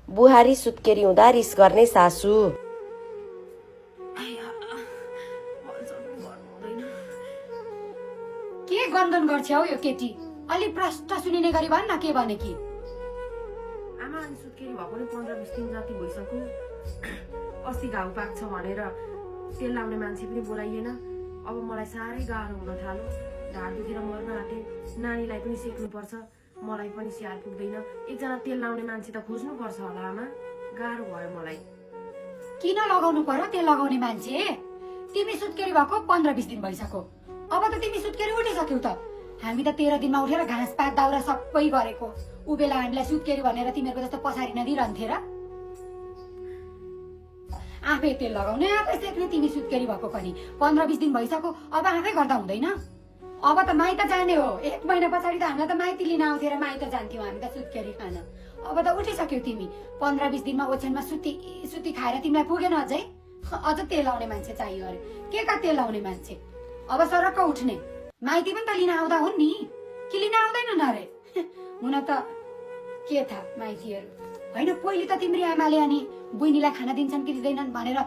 बुहारी सुत्केरी हुँदा रिस गर्ने सासू। के गन्दन गर्छ हौ यो केटी? अलि प्रष्ट सुनिने गरी भन् न, के भने कि आमा अनि सुत्केरी भएको नि 15-20 दिन जति भइसक्यो। अस्ति घाउ पाक्छ भनेर तेल लाउने मान्छे पनि बोलाइएन। अब मलाई साह्रै गाह्रो हुन थाल्यो। ढाड दुखेर मर्न आँटे। नानीलाई पनि सेक्नुपर्छ, मलाई पनि स्याहार पुग्दैन। एकजना तेल लाउने मान्छे त खोज्नुपर्छ होला आमा। गाह्रो भयो मलाई। किन लगाउनु पर्यो तेल लगाउने मान्छे? तिमी सुत्केरी भएको 15-20 दिन भइसक्यो। अब त तिमी सुत्केरी उठिसक्यौ त। हामी त 13 दिनमा उठेर घाँस पात दाउरा सबै गरेको। उ बेला हामीलाई सुत्केरी भनेर तिमीहरूको जस्तो पछाडि नदिइरहन्थे र? आफै तेल लगाउने आफै सेक्ने तिमी सुत्केरी भएको पनि 15-20 दिन भइसक्यो। अब आफै गर्दा हुँदैन? अब त माइत जाने हो। 1 महिना पछाडि त हामीलाई त माइती लिन आउँथ्यो र माइत जान्थ्यौ हामी त सुत्केरी खान। अब त उठिसक्यौ तिमी। 15-20 दिनमा ओछ्यानमा सुती खाएर तिमीलाई पुगेन अझै? अझ तेल लाउने मान्छे चाहियो अरे। के का तेल लाउने मान्छे? अब सरक्क उठ्ने। माइती पनि त लिन आउँदा हुन् नि, कि लिन आउँदैनन् अरे? हुन त के थाहा माइतीहरू। होइन, पहिले त तिम्री आमाले अनि बुइनीलाई खाना दिन्छन् कि दिँदैनन् भनेर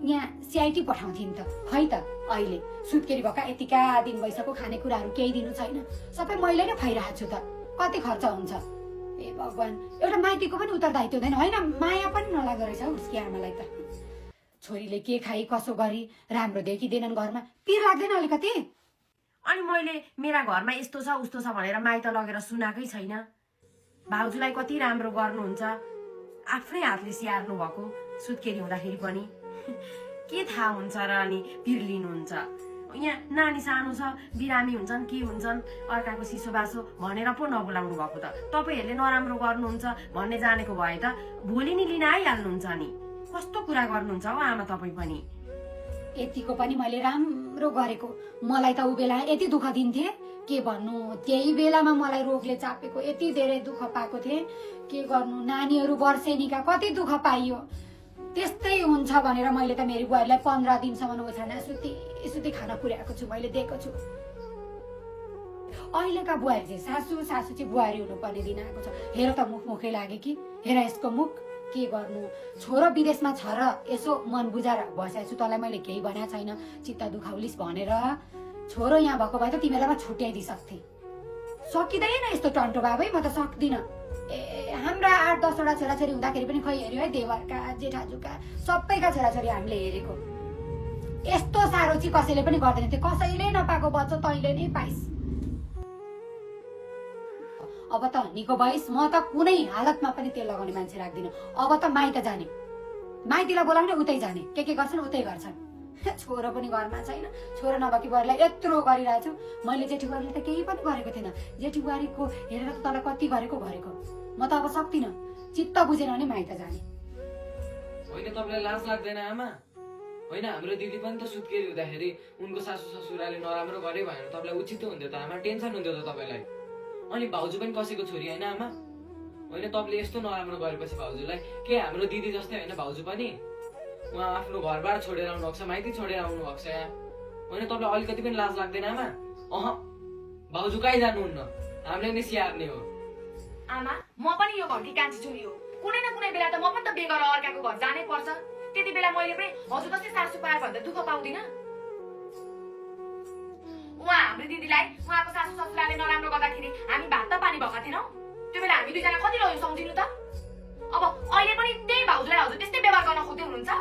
यहाँ सिआइटी पठाउँथिन् त। खै त अहिले सुत्केरी भएका यतिका दिन भइसक्यो, खानेकुराहरू केही दिनु छैन। सबै मैले नै खुवाइरहेको छु त। कति खर्च हुन्छ? ए भगवान्, एउटा माइतीको पनि उत्तरदायित्व हुँदैन। होइन, माया पनि नलाग्दो रहेछ उसकी आमालाई त। छोरीले के खाई कसो गरी राम्रो देखिँदैनन् घरमा, पिर लाग्दैन अलिकति? अनि मैले मेरा घरमा यस्तो छ उस्तो छ भनेर माइत लगेर सुनाकै छैन। भाउजूलाई कति राम्रो गर्नुहुन्छ, आफ्नै हातले स्याहार्नु भएको सुत्केरी हुँदाखेरि पनि। के थाहा हुन्छ र अनि पिर लिनुहुन्छ? यहाँ नानी सानो छ, बिरामी हुन्छन् के हुन्छन्, अर्काको सिसो बासो भनेर पो नबोलाउनु भएको त। तपाईँहरूले नराम्रो गर्नुहुन्छ भन्ने जानेको भए त भोलि नि लिन आइहाल्नुहुन्छ नि। कस्तो कुरा गर्नुहुन्छ हौ आमा तपाईँ पनि? यतिको पनि मैले राम्रो गरेको। मलाई त उ बेला यति दुःख दिन्थे, के भन्नु। त्यही बेलामा मलाई रोगले चापेको, यति धेरै दुःख पाएको थिएँ। के गर्नु, नानीहरू वर्षेनीका कति दुःख पाइयो। त्यस्तै हुन्छ भनेर मैले त मेरो बुहारीलाई 15 दिनसम्म ओछ्याना सुती खाना पुर्याएको छु, मैले दिएको छु। अहिलेका बुहारी चाहिँ सासू चाहिँ बुहारी हुनुपर्ने दिन आएको छ। हेर त मुखै लागे कि, हेर यसको मुख। के गर्नु, छोरो विदेशमा छ र यसो मन बुझाएर बसेको छु। तँलाई मैले केही भनेको छैन, चित्त दुखाउलिस भनेर। छोरो यहाँ भएको भए त तिमीलाई म छुट्याइदिइसक्थे। सकिँदैन यस्तो टन्टो बाबै, म त सक्दिनँ। ए हाम्रा 8-10 वटा छोराछोरी हुँदाखेरि पनि खै हेऱ्यो है, देवरका जेठाजुका सबैका छोराछोरी हामीले हेरेको। यस्तो साह्रो चाहिँ कसैले पनि गर्दैन थियो। कसैले नपाएको बच्चा तैँले नै पाइस्। अब त निको भइस्। म त कुनै हालतमा पनि तेल लगाउने मान्छे राख्दिनँ। अब त माइत जाने, माइतीलाई बोलाउने उतै जाने, के गर्छन् उतै गर्छन्। छोरो पनि घरमा छैन। छोरो नभएकी बुहारीलाई यत्रो गरिरहेको छु। मैले जेठी बुहारीले त केही पनि गरेको थिएन। जेठी बुहारीको हेरेर त तँलाई कति गरेको। म त अब सक्दिनँ। चित्त बुझेन भने माइत जाने। होइन, तपाईँलाई लाज लाग्दैन आमा? होइन, हाम्रो दिदी पनि त सुत्केरी हुँदाखेरि उनको सासू ससुराले नराम्रो गरे भनेर तपाईँलाई उचित हुन्थ्यो त आमा, टेन्सन हुन्थ्यो त तपाईँलाई। अनि भाउजू पनि कसैको छोरी होइन आमा? होइन, तपाईँले यस्तो नराम्रो गरेपछि भाउजूलाई के हाम्रो दिदी जस्तै होइन भाउजू पनि? उहाँ आफ्नो घरबाट छोडेर आउनु भएको छ, माइती छोडेर आउनु भएको छ यहाँ। होइन, तपाईँलाई अलिकति पनि लाज लाग्दैन आमा? भाउजू कहीँ जानुहुन्न, हामीले नै स्याहार्ने हो। आमा, म पनि यो घरकी कान्छी छोरी हो। कुनै न कुनै बेला त म पनि त बिहे गरेर अर्काको घर जानै पर्छ। त्यति बेला मैले पनि हजुर जस्तै सासू पाएँ भन्दा दुःख पाउँदिन? उहाँ हाम्रो दिदीलाई उहाँको सासू ससुराले नराम्रो गर्दाखेरि हामी भात त पानी भएका थिएनौँ। त्यो बेला हामी दुईजना कति रह्यौँ सम्झिनु त? अब अहिले पनि त्यही भाउजूलाई हजुर त्यस्तै व्यवहार गर्न खोज्दै हुनुहुन्छ?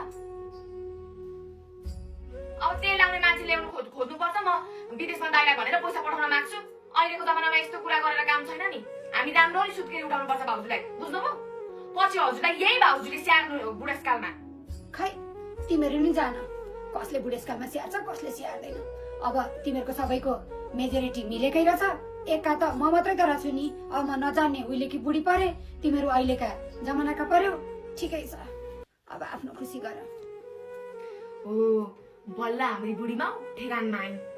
अब तेल लाउने मान्छे ल्याउनु खोज्नुपर्छ। म विदेशमा दाइलाई भनेर पैसा पठाउन माग्छु। अहिलेको जमानामा यस्तो कुरा गरेर काम छैन नि। हामी राम्ररी सुत्केरी उठाउनु पर्छ भाउजूलाई, बुझ्नुभयो? पछि हजुरलाई यही भाउजूले स्याहार्नु बुढेसकालमा। खै तिमीहरू नि जान, कसले बुढेसकालमा स्याहार्छ कसले स्याहार्दैन। अब तिमीहरूको सबैको मेजोरिटी मिलेकै रहेछ। एका त म मात्रै त रहेछु नि। अब म नजान्ने उहिलेकी बुढी परे, तिमीहरू अहिलेका जमानाका पर्यो। ठिकै छ, अब आफ्नो खुसी गर। हो, बल्ल हाम्रो बुढीमा ठेगानमा आयौँ।